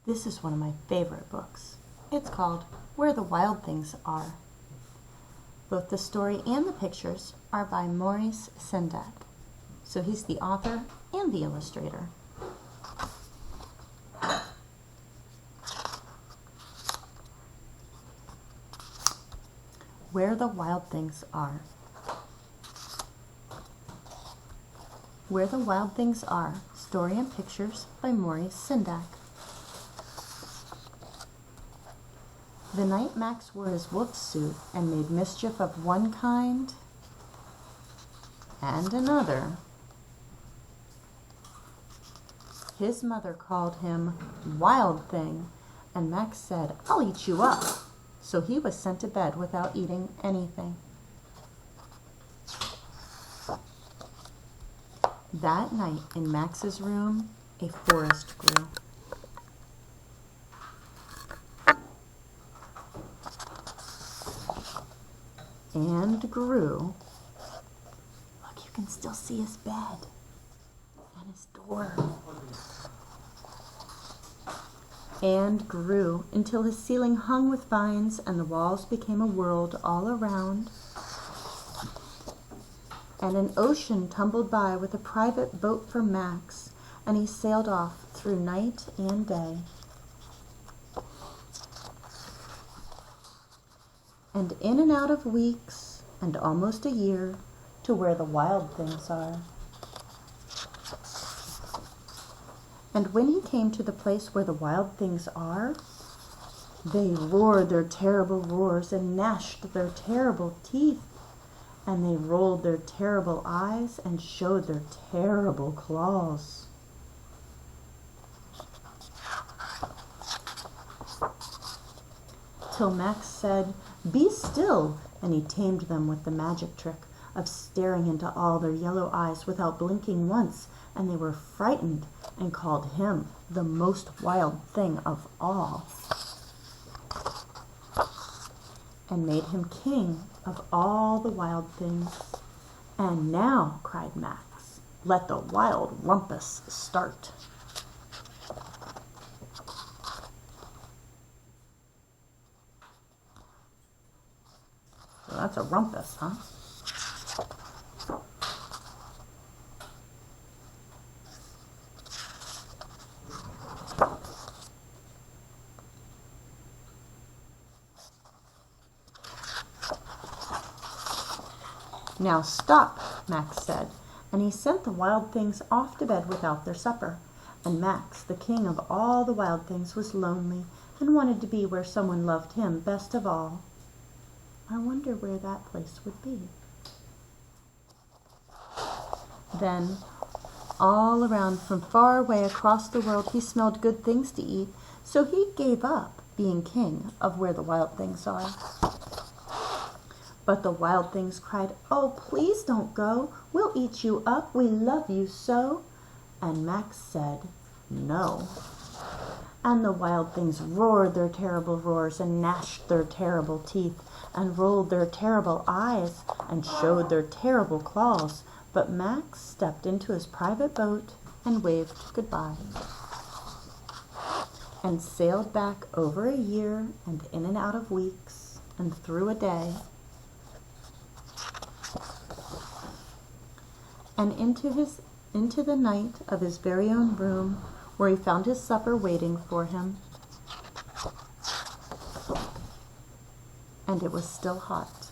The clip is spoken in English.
This is one of my favorite books. It's called Where the Wild Things Are. Both the story and the pictures are by Maurice Sendak. So he's the author and the illustrator. Where the Wild Things Are. Where the Wild Things Are, story and pictures by Maurice Sendak. The night Max wore his wolf suit and made mischief of one kind and another, his mother called him Wild Thing, and Max said, "I'll eat you up." So he was sent to bed without eating anything. That night in Max's room, a forest grew. And grew. Look, you can still see his bed and his door. And grew until his ceiling hung with vines and the walls became a world all around. And an ocean tumbled by with a private boat for Max, and he sailed off through night and day. And in and out of weeks, and almost a year, to where the wild things are. And when he came to the place where the wild things are, they roared their terrible roars and gnashed their terrible teeth, and they rolled their terrible eyes and showed their terrible claws. Till Max said, "Be still," and he tamed them with the magic trick of staring into all their yellow eyes without blinking once, and they were frightened and called him the most wild thing of all, and made him king of all the wild things. "And now," cried Max, "let the wild rumpus start." So that's a rumpus, huh? "Now stop," Max said, and he sent the wild things off to bed without their supper. And Max, the king of all the wild things, was lonely and wanted to be where someone loved him best of all. I wonder where that place would be. Then, all around from far away across the world, he smelled good things to eat, so he gave up being king of where the wild things are. But the wild things cried, "Oh, please don't go. We'll eat you up. We love you so." And Max said, "No." And the wild things roared their terrible roars and gnashed their terrible teeth and rolled their terrible eyes and showed their terrible claws. But Max stepped into his private boat and waved goodbye and sailed back over a year and in and out of weeks and through a day and into the night of his very own room, where he found his supper waiting for him, and it was still hot.